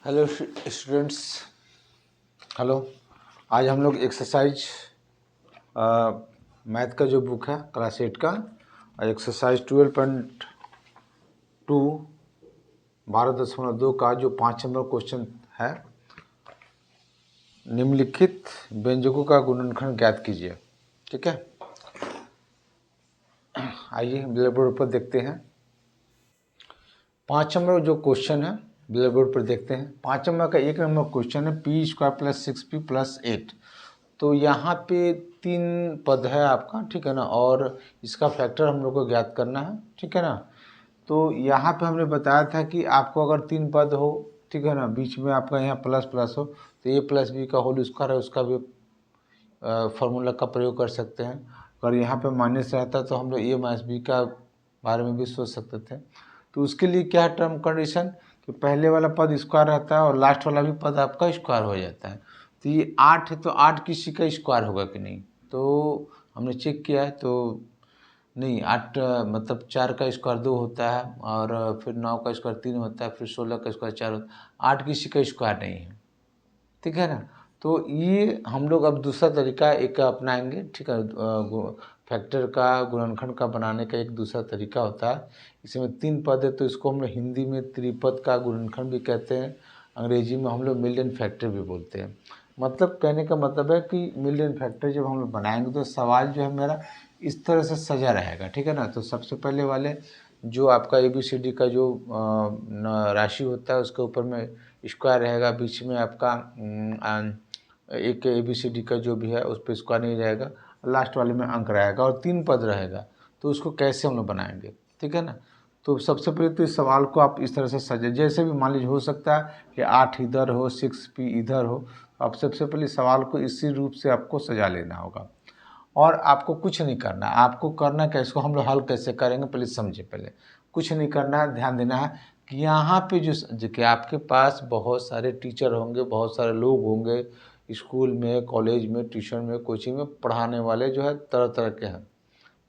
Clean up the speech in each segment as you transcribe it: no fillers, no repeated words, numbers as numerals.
Hello students. Hello. आज हम लोग एक्सरसाइज मैथ का जो बुक है क्लास 8 का एक्सरसाइज 12.2 12.2 का जो 5 नंबर क्वेश्चन है, निम्नलिखित व्यंजकों का गुणनखंड ज्ञात कीजिए। ठीक है, आइए ब्लैक बोर्ड पर देखते हैं। 5 नंबर जो क्वेश्चन है ब्लैक बोर्ड पर देखते हैं। 5 नंबर का 1 नंबर क्वेश्चन है P square plus 6p plus 8। तो यहाँ पे 3 पद है आपका, ठीक है ना, और इसका फैक्टर हम लोग को ज्ञात करना है, ठीक है ना। तो यहाँ पे हमने बताया था कि आपको अगर 3 पद हो, ठीक है ना, बीच में आपका यहाँ प्लस प्लस हो तो ए प्लस बी का होल स्क्वायर है, उसका भी फार्मूला का प्रयोग कर सकते हैं। अगर यहाँ पे माइनस रहता तो हम लोग ए माइनस बी का बारे में भी सोच सकते थे। तो उसके लिए क्या है टर्म कंडीशन कि पहले वाला पद स्क्वायर रहता है और लास्ट वाला भी पद आपका स्क्वायर हो जाता है। तो ये 8 है तो 8 किसी का स्क्वायर होगा कि नहीं, तो हमने चेक किया है तो नहीं। 8 मतलब 4 का स्क्वायर 2 होता है, और फिर 9 का स्क्वायर 3 होता है, फिर 16 का स्क्वायर 4 होता है। 8 किसी का स्क्वायर नहीं है, ठीक है ना। तो ये हम लोग अब दूसरा तरीका एक अपनाएंगे, ठीक है। फैक्टर का गुणनखंड का बनाने का एक दूसरा तरीका होता है। इसमें 3 पद है तो इसको हम लोग हिंदी में त्रिपद का गुणनखंड भी कहते हैं, अंग्रेजी में हम लोग मिलियन फैक्टर भी बोलते हैं। मतलब कहने का मतलब है कि मिलियन फैक्टर जब हम लोग बनाएंगे तो सवाल जो है मेरा इस तरह से सजा रहेगा, ठीक है ना। तो सबसे पहले वाले जो आपका ABCD का जो राशि होता है उसके ऊपर में स्क्वायर रहेगा, बीच में आपका एक ABCD का जो भी है उस पर स्क्वायर नहीं रहेगा, लास्ट वाले में अंक रहेगा और 3 पद रहेगा। तो उसको कैसे हम लोग बनाएंगे, ठीक है ना। तो सबसे पहले तो इस सवाल को आप इस तरह से सजे, जैसे भी मान लीजिए हो सकता है कि 8 इधर हो 6p इधर हो। आप सबसे पहले सवाल को इसी रूप से आपको सजा लेना होगा और आपको कुछ नहीं करना। आपको करना क्या, इसको हम लोग हल कैसे करेंगे पहले समझे। पहले कुछ नहीं करना है, ध्यान देना है कि यहाँ पे जो कि आपके पास बहुत सारे टीचर होंगे, बहुत सारे लोग होंगे स्कूल में, कॉलेज में, ट्यूशन में, कोचिंग में पढ़ाने वाले जो है तरह तरह के हैं।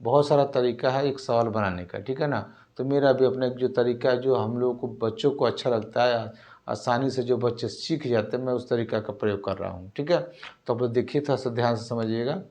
बहुत सारा तरीका है एक सवाल बनाने का, ठीक है ना। तो मेरा भी अपना एक जो तरीका है जो हम लोगों को बच्चों को अच्छा लगता है, आसानी से जो बच्चे सीख जाते हैं, मैं उस तरीका का प्रयोग कर रहा हूँ, ठीक है। तो आप लोग देखिए, थोड़ा सा ध्यान से समझिएगा।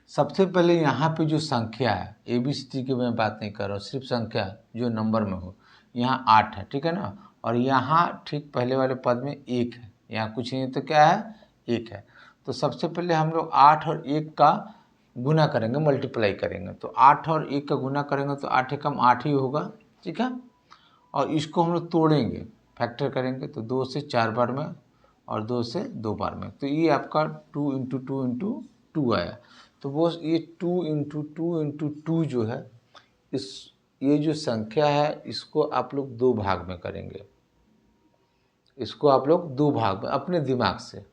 सबसे पहले यहाँ पे जो संख्या है, ABCD की मैं बात नहीं कर रहा हूँ, सिर्फ संख्या जो नंबर में हो। यहाँ 8 है, ठीक है ना, और यहाँ ठीक पहले वाले पद में 1 है, यहाँ कुछ नहीं तो क्या है 1 है। तो सबसे पहले हम लोग 8 और 1 का गुना करेंगे, मल्टीप्लाई करेंगे। तो 8 और 1 का गुना करेंगे तो 8 एकम 8 ही होगा, ठीक है। और इसको हम लोग तोड़ेंगे, फैक्टर करेंगे तो 2 से 4 बार में और 2 से 2 बार में। तो ये आपका 2 इंटू 2 इंटू 2 आया। तो वो ये 2 इंटू 2 इंटू 2 जो है, इस ये जो संख्या है इसको आप लोग 2 भाग में करेंगे। इसको आप लोग 2 भाग में अपने दिमाग से,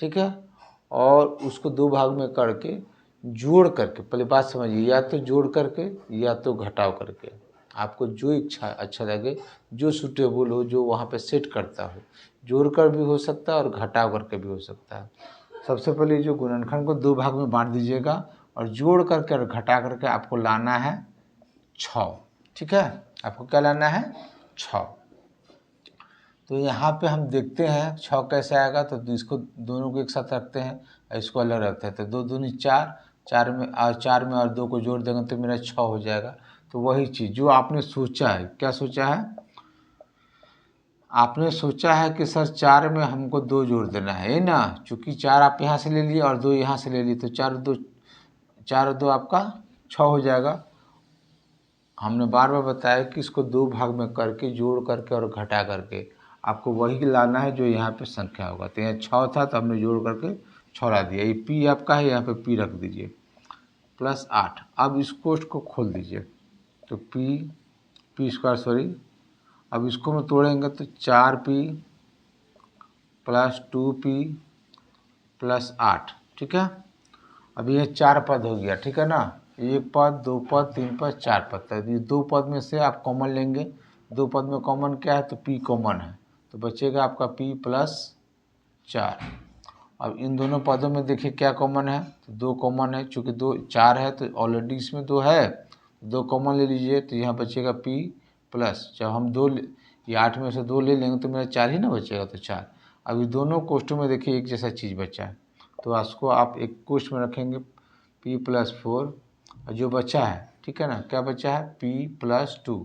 ठीक है। और उसको 2 भाग में करके जोड़ करके, पहले बात समझिए, या तो जोड़ करके या तो घटाव करके, आपको जो इच्छा अच्छा लगे, जो सूटेबल हो, जो वहाँ पे सेट करता हो, जोड़ कर भी हो सकता है और घटाव करके भी हो सकता है। सबसे पहले जो गुणनखंड को 2 भाग में बांट दीजिएगा और जोड़ करके और घटा करके आपको लाना है 6, ठीक है। आपको क्या लाना है 6। तो यहाँ पे हम देखते हैं 6 कैसे आएगा। तो इसको दोनों को एक साथ रखते हैं और इसको अलग रखते हैं। तो 2 दूनी 4, 4 में और 2 को जोड़ देंगे तो मेरा 6 हो जाएगा। तो वही चीज़ जो आपने सोचा है, क्या सोचा है, आपने सोचा है कि सर 4 में हमको 2 जोड़ देना है ना, चूँकि 4 आप यहाँ से ले लिए और 2 यहाँ से ले लिए, तो 4 और 2 आपका 6 हो जाएगा। हमने बार बार बताया कि इसको 2 भाग में करके, जोड़ करके और घटा करके आपको वही लाना है जो यहाँ पे संख्या होगा। तो यहाँ 6 था तो हमने जोड़ करके 6 ला दिया। ये P आपका है, यहाँ पे P रख दीजिए प्लस 8। अब इसको खोल दीजिए तो P स्क्वायर सॉरी, अब इसको हम तोड़ेंगे तो 4P प्लस 2P प्लस 8, ठीक है। अब ये 4 पद हो गया, ठीक है ना। 1 पद, 2 पद, 3 पद, 4 पद। तो ये 2 पद में से आप कॉमन लेंगे। 2 पद में कॉमन क्या है, तो P कॉमन है, तो बचेगा आपका P प्लस 4। अब इन दोनों पदों में देखिए क्या कॉमन है, तो 2 कॉमन है। चूँकि 2 4 है तो ऑलरेडी इसमें 2 है, 2 कॉमन ले लीजिए तो यहाँ बचेगा P प्लस, जब हम 2 ये 8 में से 2 ले लेंगे तो मेरा 4 ही ना बचेगा, तो 4। अभी दोनों कोष्टों में देखिए एक जैसा चीज़ बचा है, तो उसको आप एक कोष्ट में रखेंगे p+4, और जो बचा है, ठीक है ना, क्या बचा है, p+2।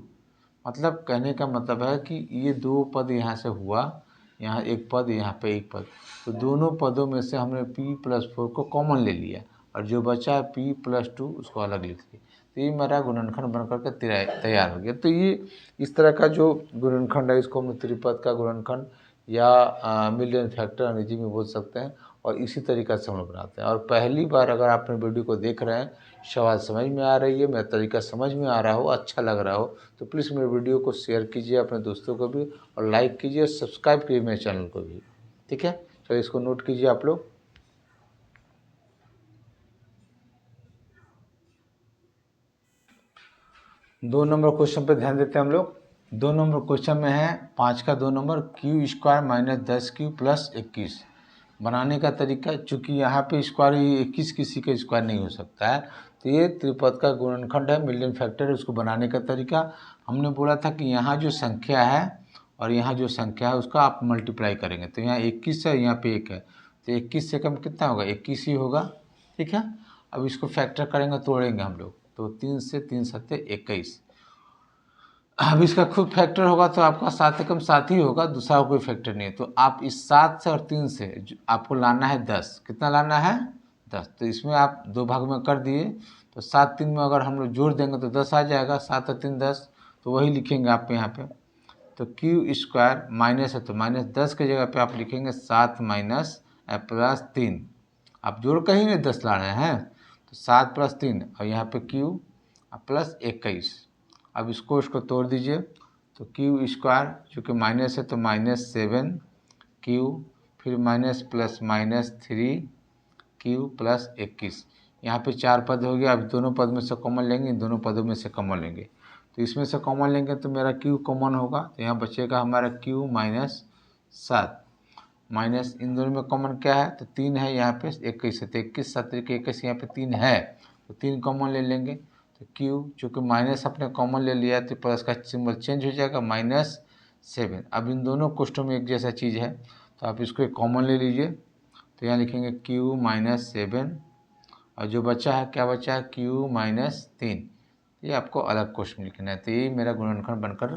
मतलब कहने का मतलब है कि ये 2 पद यहाँ से हुआ, यहाँ एक पद, यहाँ पे एक पद, तो दोनों पदों में से हमने p+4 को कॉमन ले लिया, और जो बचा है p+2 उसको अलग लिख दिया। तो ये मेरा गुणनखंड बनकर के तैयार हो गया। तो ये इस तरह का जो गुणनखंड है इसको हम त्रिपद का गुणनखंड या मिलियन फैक्टर अंग्रेजी में बोल सकते हैं, और इसी तरीक़ा से हम लोग बनाते हैं। और पहली बार अगर आप अपने वीडियो को देख रहे हैं, सवाल समझ में आ रही है, मेरा तरीका समझ में आ रहा हो, अच्छा लग रहा हो, तो प्लीज़ मेरे वीडियो को शेयर कीजिए अपने दोस्तों को भी, और लाइक कीजिए, सब्सक्राइब कीजिए मेरे चैनल को भी, ठीक है। चलिए इसको नोट कीजिए आप लोग। 2 नंबर क्वेश्चन पे ध्यान देते हैं हम लोग। 2 नंबर क्वेश्चन में है 5 का 2 नंबर q² - 10q + 21 बनाने का तरीका। चूँकि यहाँ पे स्क्वायर 21 किसी का स्क्वायर नहीं हो सकता है, तो ये त्रिपद का गुणनखंड है, मिलियन फैक्टर है। उसको बनाने का तरीका हमने बोला था कि यहाँ जो संख्या है और यहाँ जो संख्या है उसका आप मल्टीप्लाई करेंगे, तो यहाँ 21 है, यहाँ पे 1 है, तो 21 से कम कितना होगा, 21 ही होगा, ठीक है। अब इसको फैक्टर करेंगे, तोड़ेंगे हम लोग, तो 3 से 3 सत्ते 21। अब इसका खुद फैक्टर होगा तो आपका 7 से कम 7 ही होगा, दूसरा कोई फैक्टर नहीं है। तो आप इस 7 से और 3 से आपको लाना है 10। कितना लाना है, 10। तो इसमें आप 2 भाग में कर दिए, तो 7 3 में अगर हम लोग जोड़ देंगे तो 10 आ जाएगा, 7 और 3 10, तो वही लिखेंगे आप यहाँ पे। तो q² माइनस है तो -10 की जगह पे आप लिखेंगे 7 - +3। आप जोड़ कर ही नहीं 10 ला रहे हैं, तो 7 + 3 और यहाँ पे q +21। अब इसको तोड़ दीजिए, तो q² चूँकि माइनस है तो -7 q, फिर माइनस प्लस -3 q + 21। यहाँ पे 4 पद हो गया। अब दोनों पद में से कॉमन लेंगे, दोनों पदों में से कॉमन लेंगे, तो इसमें से कॉमन लेंगे तो मेरा q कॉमन होगा, तो यहाँ बचेगा हमारा q - 7 माइनस इन दोनों में कॉमन क्या है, तो 3 है, यहाँ पे 21 है, तो 21 7 21, यहाँ पे 3 है, तो 3 कॉमन ले लेंगे, तो q चूँकि माइनस अपने कॉमन ले लिया तो प्लस का सिंबल चेंज हो जाएगा, -7। अब इन दोनों कोष्टों में एक जैसा चीज़ है, तो आप इसको एक कॉमन ले लीजिए, तो यहाँ लिखेंगे q - 7, और जो बचा है क्या बचा है, q - 3। ये आपको अलग क्वेश्चन लिखना है। तो ये मेरा गुणनखंड बनकर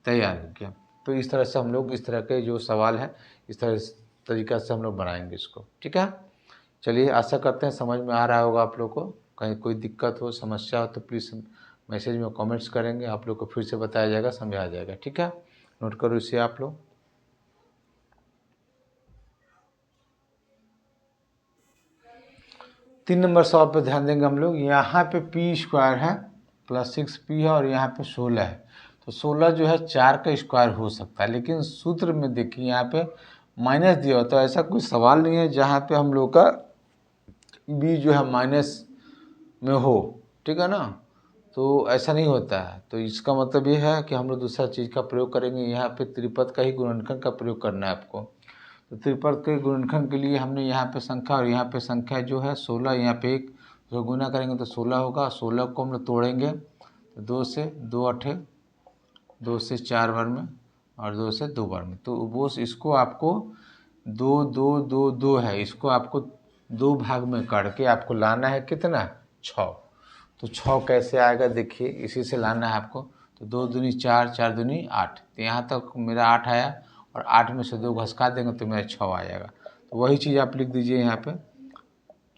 तैयार हो गया। तो इस तरह से हम लोग इस तरह के जो सवाल है इस तरीक़ा से हम लोग बनाएंगे इसको, ठीक है। चलिए आशा करते हैं समझ में आ रहा होगा आप लोग को। कहीं कोई दिक्कत हो, समस्या हो तो प्लीज़ मैसेज में कमेंट्स करेंगे, आप लोग को फिर से बताया जाएगा, समझाया जाएगा, ठीक है। नोट करो इसे आप लोग। 3 नंबर सवाल पर ध्यान देंगे हम लोग। यहाँ पे p² है +6p है, और यहाँ पे 16 है, तो 16 जो है 4 का स्क्वायर हो सकता है, लेकिन सूत्र में देखिए यहाँ पे माइनस दिया होता है। ऐसा कोई सवाल नहीं है जहाँ पे हम लोग का b जो है माइनस में हो, ठीक है ना, तो ऐसा नहीं होता है। तो इसका मतलब ये है कि हम लोग दूसरा चीज़ का प्रयोग करेंगे। यहाँ पे त्रिपद का ही गुणनखंड का प्रयोग करना है आपको। तो त्रिपद के गुणनखंड के लिए हमने यहाँ पे संख्या और यहाँ पे संख्या जो है 16, यहाँ पे 1 जो गुना करेंगे तो 16 होगा। 16 को हम लोग तोड़ेंगे, तो 2 से 2 8, 2 से 4 बार में, और 2 से 2 बार में। तो वो इसको आपको 2 2 2 2 है, इसको आपको 2 भाग में करके आपको लाना है कितना, 6। तो 6 कैसे आएगा देखिए, इसी से लाना है आपको। तो 2 दूनी 4, 4 दूनी 8, तो यहाँ तक मेरा 8 आया, और 8 में से 2 घसका देंगे तो मेरा 6 आ जाएगा। तो वही चीज़ आप लिख दीजिए यहाँ पे।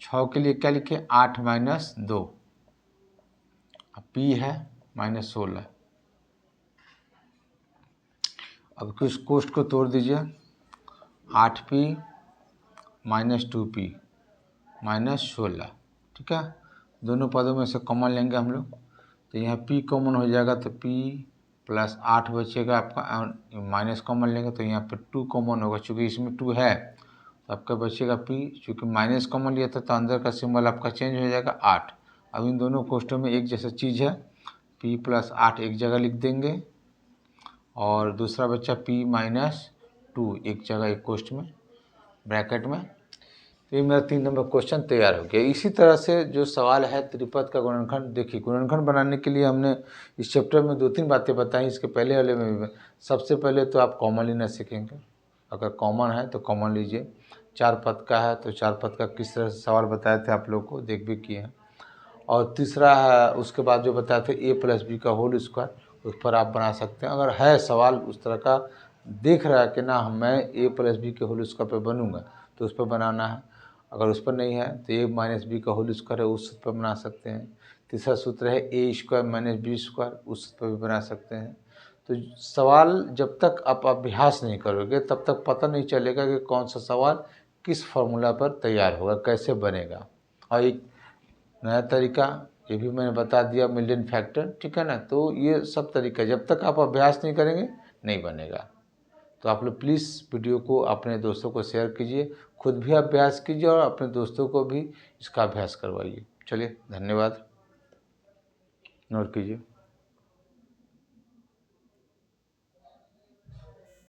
6 के लिए क्या लिखे, 8 - 2, p है -16। अब किस कोष्ट को तोड़ दीजिए, 8p - 2p -16, ठीक है। दोनों पदों में से कॉमन लेंगे हम लोग, तो यहाँ p कॉमन हो जाएगा, तो p + 8 बचेगा आपका, और माइनस कॉमन लेंगे तो यहाँ पे 2 कॉमन होगा, चूँकि इसमें 2 है तो आपका बचेगा p। चूँकि माइनस कॉमन लिया था तो अंदर का सिंबल आपका चेंज हो जाएगा 8। अब इन दोनों कोष्टों में एक जैसा चीज़ है, p + 8 एक जगह लिख देंगे, और दूसरा बच्चा p - 2 एक जगह एक कोष्ट में ब्रैकेट में। तो ये मेरा 3 नंबर क्वेश्चन तैयार हो गया। इसी तरह से जो सवाल है त्रिपद का गुणनखंड, देखिए गुणनखंड बनाने के लिए हमने इस चैप्टर में 2-3 बातें बताई, इसके पहले वाले में भी। सबसे पहले तो आप कॉमन लेना सीखेंगे, अगर कॉमन है तो कॉमन लीजिए। 4 पद का है तो 4 पद का किस तरह से सवाल बताए थे आप लोग को, देख भी किए हैं। और तीसरा है उसके बाद जो बताए थे a+b का होल स्क्वायर, उस पर आप बना सकते हैं। अगर है सवाल उस तरह का देख रहा है कि ना मैं a+b के होल स्क्वायर पर बनूंगा तो उस पर बनाना है। अगर उस पर नहीं है तो a-b का होल स्क्वायर है, उस सूत्र पर बना सकते हैं। तीसरा सूत्र है a² - b², उस सूत्र पर भी बना सकते हैं। तो सवाल जब तक आप अभ्यास नहीं करोगे तब तक पता नहीं चलेगा कि कौन सा सवाल किस फॉर्मूला पर तैयार होगा, कैसे बनेगा। और एक नया तरीका ये भी मैंने बता दिया, मिलियन फैक्टर, ठीक है ना। तो ये सब तरीका जब तक आप अभ्यास नहीं करेंगे नहीं बनेगा। तो आप लोग प्लीज़ वीडियो को अपने दोस्तों को शेयर कीजिए, खुद भी अभ्यास कीजिए और अपने दोस्तों को भी इसका अभ्यास करवाइए। चलिए धन्यवाद, नोट कीजिए।